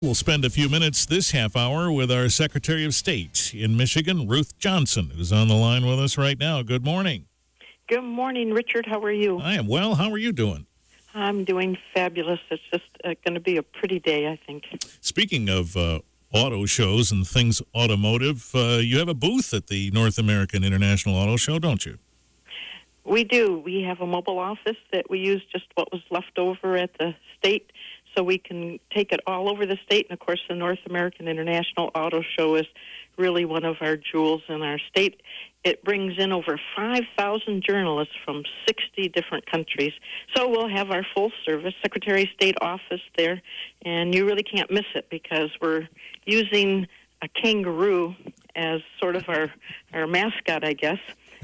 We'll spend a few minutes this half hour with our Secretary of State in Michigan, Ruth Johnson, who's on the line with us right now. Good morning. Good morning, Richard. How are you? I am well. How are you doing? I'm doing fabulous. It's just going to be a pretty day, I think. Speaking of auto shows and things automotive, you have a booth at the North American International Auto Show, don't you? We do. We have a mobile office that we use just what was left over at the state, so we can take it all over the state. And, of course, the North American International Auto Show is really one of our jewels in our state. It brings in over 5,000 journalists from 60 different countries. So we'll have our full-service Secretary of State office there, and you really can't miss it because we're using a kangaroo as sort of our mascot, I guess,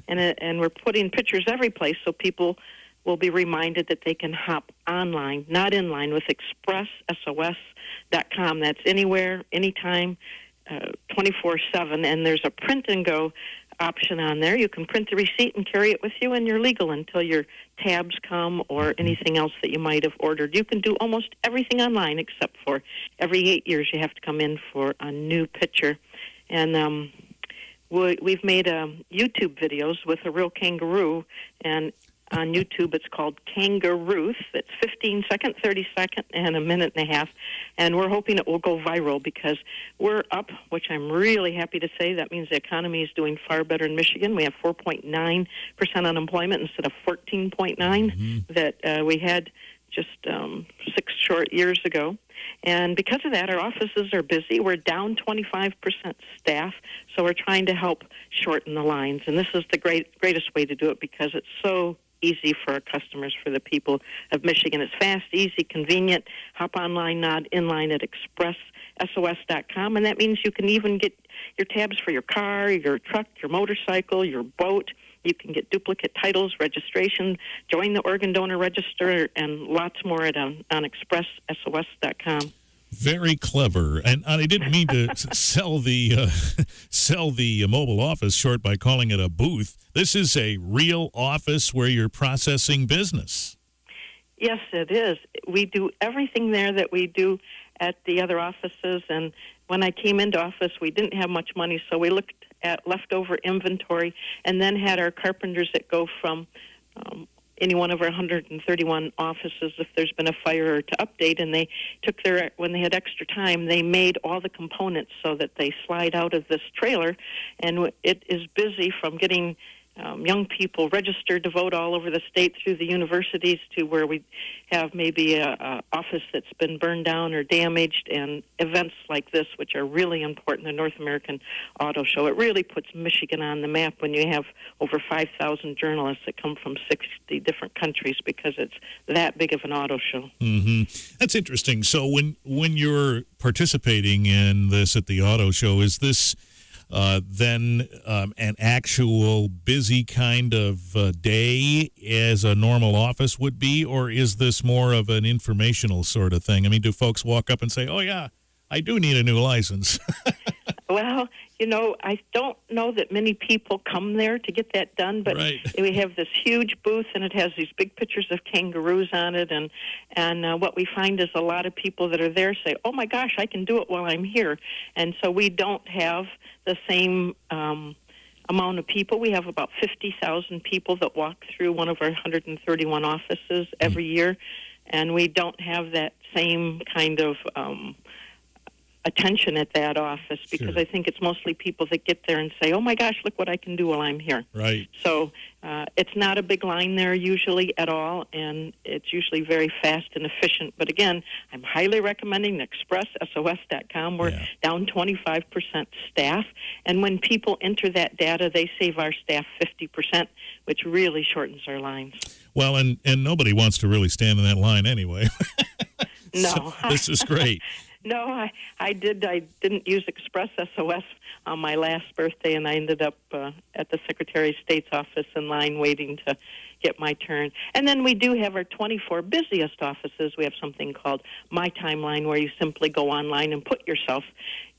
and we're putting pictures every place so people will be reminded that they can hop online, not in line, with SOS.com. That's anywhere, anytime, 24/7. And there's a print-and-go option on there. You can print the receipt and carry it with you, and you're legal until your tabs come or anything else that you might have ordered. You can do almost everything online except for every 8 years you have to come in for a new picture. And we've made YouTube videos with a real kangaroo, and on YouTube, it's called Kangaroo. It's 15 second, 30 second, and a minute and a half. And we're hoping it will go viral because we're up, which I'm really happy to say. That means the economy is doing far better in Michigan. We have 4.9% unemployment instead of 14.9% that we had just 6 short years ago. And because of that, our offices are busy. We're down 25% staff, so we're trying to help shorten the lines. And this is the greatest way to do it because it's so easy for our customers, for the people of Michigan. It's fast, easy, convenient. Hop online, not inline at expresssos.com, and that means you can even get your tabs for your car, your truck, your motorcycle, your boat. You can get duplicate titles, registration, join the Organ Donor Register, and lots more at on expresssos.com. Very clever, and I didn't mean to sell the mobile office short by calling it a booth. This is a real office where you're processing business. Yes, it is. We do everything there that we do at the other offices, and when I came into office, we didn't have much money, so we looked at leftover inventory and then had our carpenters that go from any one of our 131 offices if there's been a fire or to update, and they took when they had extra time, they made all the components so that they slide out of this trailer, and it is busy from getting young people registered to vote all over the state through the universities to where we have maybe a office that's been burned down or damaged, and events like this, which are really important, the North American Auto Show. It really puts Michigan on the map when you have over 5,000 journalists that come from 60 different countries because it's that big of an auto show. Mm-hmm. That's interesting. So when you're participating in this at the auto show, is this then an actual busy kind of day as a normal office would be, or is this more of an informational sort of thing? I mean, do folks walk up and say, oh, yeah, I do need a new license? Well, I don't know that many people come there to get that done, but right. We have this huge booth, and it has these big pictures of kangaroos on it, and what we find is a lot of people that are there say, oh, my gosh, I can do it while I'm here. And so we don't have the same amount of people. We have about 50,000 people that walk through one of our 131 offices every year, and we don't have that same kind of attention at that office because I think it's mostly people that get there and say, oh, my gosh, look what I can do while I'm here. Right. So it's not a big line there usually at all, and it's usually very fast and efficient. But, again, I'm highly recommending expresssos.com. We're down 25% staff, and when people enter that data, they save our staff 50%, which really shortens our lines. Well, and nobody wants to really stand in that line anyway. No. So this is great. No, I didn't use Express SOS on my last birthday, and I ended up at the Secretary of State's office in line waiting to get my turn. And then we do have our 24 busiest offices. We have something called My Timeline, where you simply go online and put yourself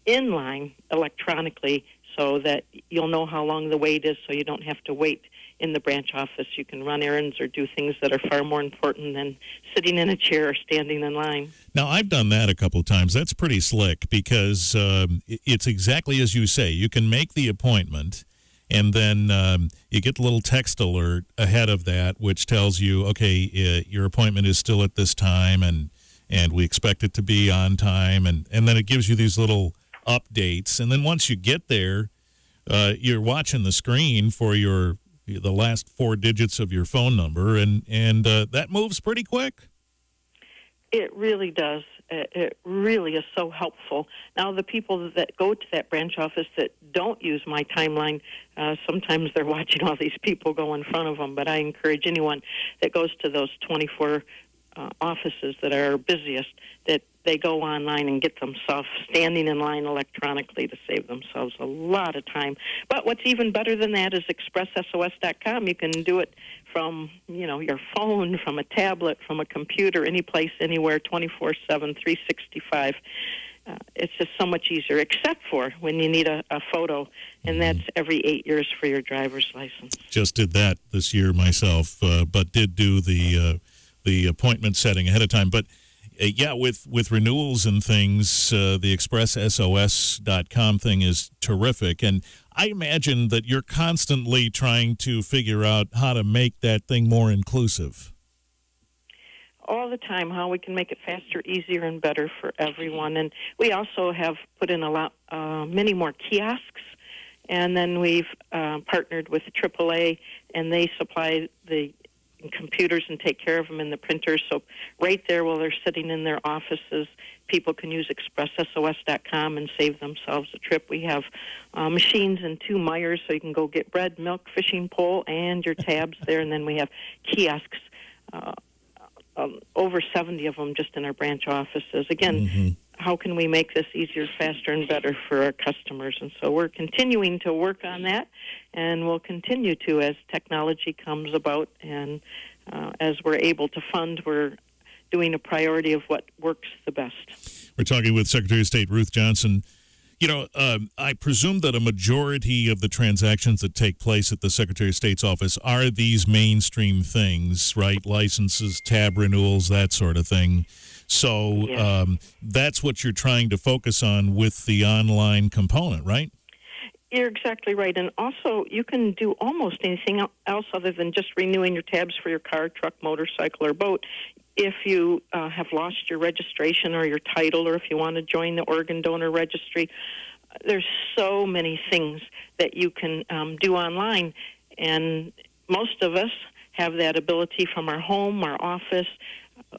in line electronically so that you'll know how long the wait is so you don't have to wait in the branch office. You can run errands or do things that are far more important than sitting in a chair or standing in line. Now, I've done that a couple of times. That's pretty slick because it's exactly as you say. You can make the appointment, and then you get the little text alert ahead of that, which tells you, okay, your appointment is still at this time, and we expect it to be on time, and then it gives you these little updates. And then once you get there, you're watching the screen for the last 4 digits of your phone number, and that moves pretty quick. It really does. It really is so helpful. Now, the people that go to that branch office that don't use my timeline, sometimes they're watching all these people go in front of them, but I encourage anyone that goes to those 24 offices that are busiest that they go online and get themselves standing in line electronically to save themselves a lot of time. But what's even better than that is expresssos.com. You can do it from, your phone, from a tablet, from a computer, any place, anywhere, 24/7, 365. It's just so much easier, except for when you need a photo, and that's every 8 years for your driver's license. Just did that this year myself, but did do the appointment setting ahead of time. But with renewals and things, the expresssos.com thing is terrific. And I imagine that you're constantly trying to figure out how to make that thing more inclusive. All the time, how we can make it faster, easier, and better for everyone. And we also have put in many more kiosks. And then we've partnered with AAA, and they supply the computers and take care of them in the printers. So right there while they're sitting in their offices, people can use expresssos.com and save themselves a trip. We have machines in 2 Meijers, so you can go get bread, milk, fishing pole, and your tabs there. And then we have kiosks, over 70 of them just in our branch offices. Again, how can we make this easier, faster, and better for our customers? And so we're continuing to work on that, and we'll continue to as technology comes about, and as we're able to fund, we're doing a priority of what works the best. We're talking with Secretary of State Ruth Johnson. I presume that a majority of the transactions that take place at the Secretary of State's office are these mainstream things, right? Licenses, tab renewals, that sort of thing. So that's what you're trying to focus on with the online component, right? You're exactly right. And also, you can do almost anything else other than just renewing your tabs for your car, truck, motorcycle, or boat. If you have lost your registration or your title, or if you want to join the organ donor registry, there's so many things that you can do online. And most of us have that ability from our home, our office.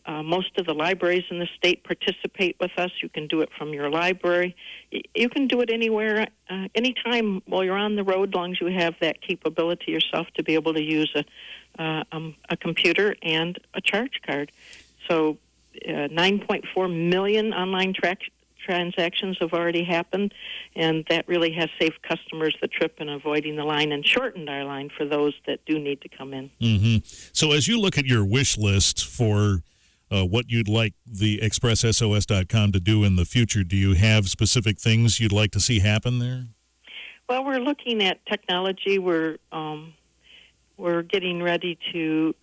Most of the libraries in the state participate with us. You can do it from your library. You can do it anywhere, anytime while you're on the road, as long as you have that capability yourself to be able to use a computer and a charge card. So 9.4 million online transactions have already happened, and that really has saved customers the trip and avoiding the line and shortened our line for those that do need to come in. So as you look at your wish list for what you'd like the expresssos.com to do in the future, do you have specific things you'd like to see happen there? Well, we're looking at technology. We're getting ready to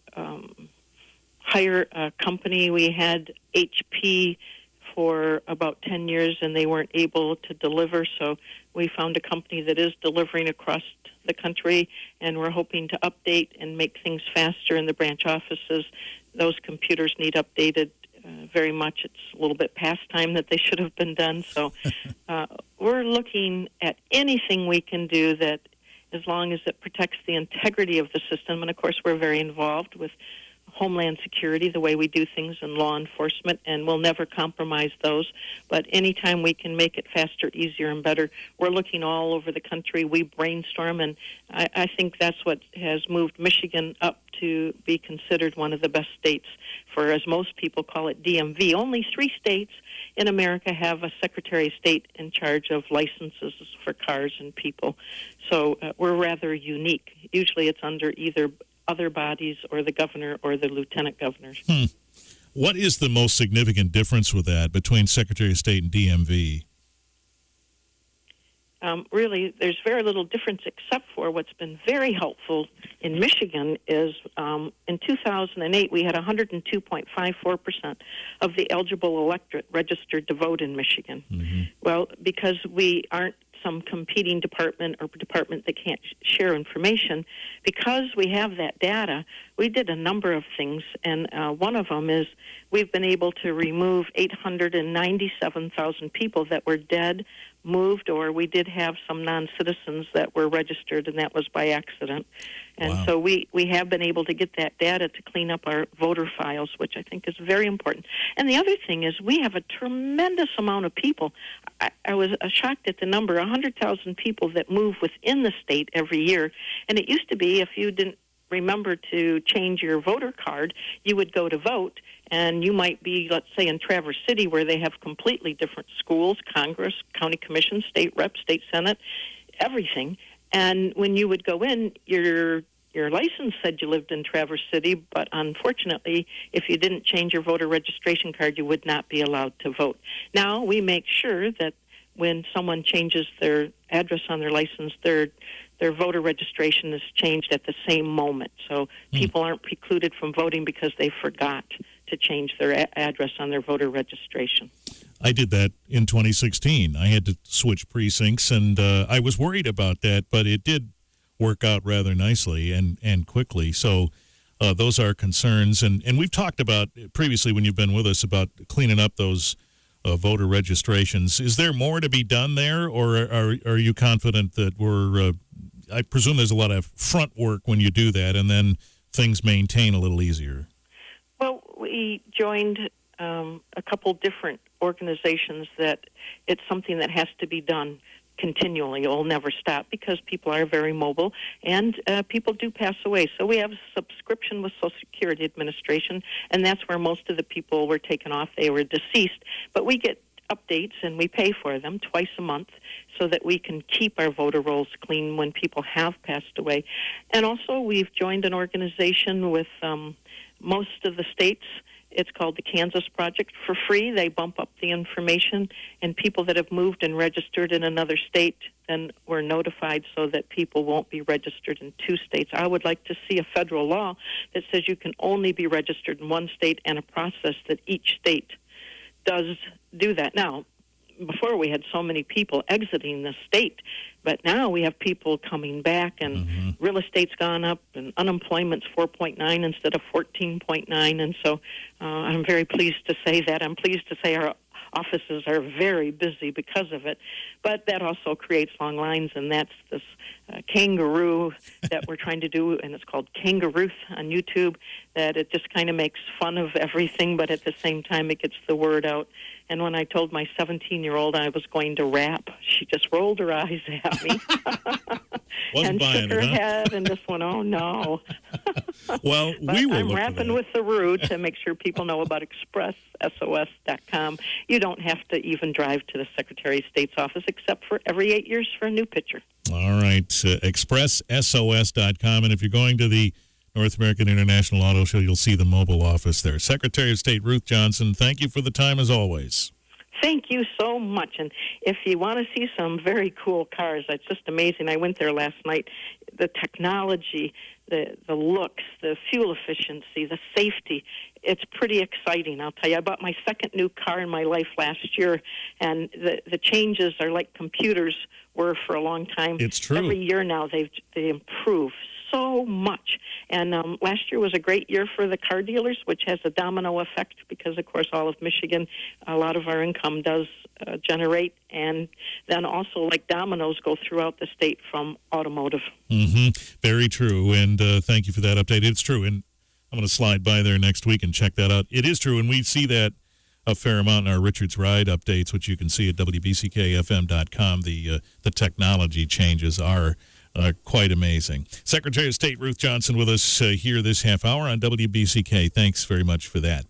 hire a company. We had HP for about 10 years, and they weren't able to deliver, so we found a company that is delivering across the country, and we're hoping to update and make things faster in the branch offices. Those computers need updated very much. It's a little bit past time that they should have been done, so we're looking at anything we can do that, as long as it protects the integrity of the system. And, of course, we're very involved with Homeland Security, the way we do things in law enforcement, and we'll never compromise those. But anytime we can make it faster, easier, and better, we're looking all over the country. We brainstorm, and I think that's what has moved Michigan up to be considered one of the best states for, as most people call it, DMV. Only 3 states in America have a Secretary of State in charge of licenses for cars and people. So we're rather unique. Usually it's under either other bodies or the governor or the lieutenant governors. What is the most significant difference with that between Secretary of State and DMV? really, there's very little difference except for what's been very helpful in Michigan is in 2008 we had 102.54% of the eligible electorate registered to vote in Michigan. Mm-hmm. Well, because we aren't some competing department or department that can't share information, because we have that data, we did a number of things, and one of them is we've been able to remove 897,000 people that were dead, moved, or we did have some non-citizens that were registered, and that was by accident. And wow. So we have been able to get that data to clean up our voter files, which I think is very important. And the other thing is we have a tremendous amount of people. I was shocked at the number, 100,000 people that move within the state every year. And it used to be if you didn't remember to change your voter card, you would go to vote, and you might be, let's say, in Traverse City where they have completely different schools, Congress, county commission, state rep, state senate, everything. And when you would go in, your license said you lived in Traverse City, but unfortunately, if you didn't change your voter registration card, you would not be allowed to vote. Now, we make sure that when someone changes their address on their license, their voter registration is changed at the same moment. So people aren't precluded from voting because they forgot to change their address on their voter registration. I did that in 2016. I had to switch precincts, and I was worried about that, but it did work out rather nicely and quickly. So those are concerns. And we've talked about previously when you've been with us about cleaning up those voter registrations. Is there more to be done there, or are you confident that we're I presume there's a lot of front work when you do that, and then things maintain a little easier? Well, we joined a couple different organizations that it's something that has to be done continually. It will never stop because people are very mobile, and people do pass away. So we have a subscription with Social Security Administration, and that's where most of the people were taken off. They were deceased. But we get updates, and we pay for them twice a month so that we can keep our voter rolls clean when people have passed away. And also we've joined an organization with most of the states. It's called the Kansas Project. For free, they bump up the information, and people that have moved and registered in another state then were notified so that people won't be registered in two states. I would like to see a federal law that says you can only be registered in one state, and a process that each state does do that. Now, before we had so many people exiting the state, but now we have people coming back, and real estate's gone up, and unemployment's 4.9 instead of 14.9, and so I'm very pleased to say that. I'm pleased to say our offices are very busy because of it, but that also creates long lines, and that's this kangaroo that we're trying to do, and it's called Kangarooth on YouTube, that it just kind of makes fun of everything, but at the same time it gets the word out. And when I told my 17-year-old I was going to rap, she just rolled her eyes at me and shook her head and just went, oh, no. Well, we will I'm look rapping for that. with the root to make sure people know about ExpressSOS.com. You don't have to even drive to the Secretary of State's office except for every 8 years for a new picture. All right, ExpressSOS.com. And if you're going to the North American International Auto Show, you'll see the mobile office there. Secretary of State Ruth Johnson, thank you for the time as always. Thank you so much. And if you want to see some very cool cars, it's just amazing. I went there last night. The technology, the looks, the fuel efficiency, the safety, it's pretty exciting. I'll tell you, I bought my second new car in my life last year, and the changes are like computers were for a long time. It's true. Every year now they improve so much. And last year was a great year for the car dealers, which has a domino effect because, of course, all of Michigan, a lot of our income does generate. And then also, like dominoes, go throughout the state from automotive. Very true. And thank you for that update. It's true. And I'm going to slide by there next week and check that out. It is true. And we see that a fair amount in our Richard's Ride updates, which you can see at WBCKFM.com. The technology changes are quite amazing. Secretary of State Ruth Johnson with us here this half hour on WBCK. Thanks very much for that.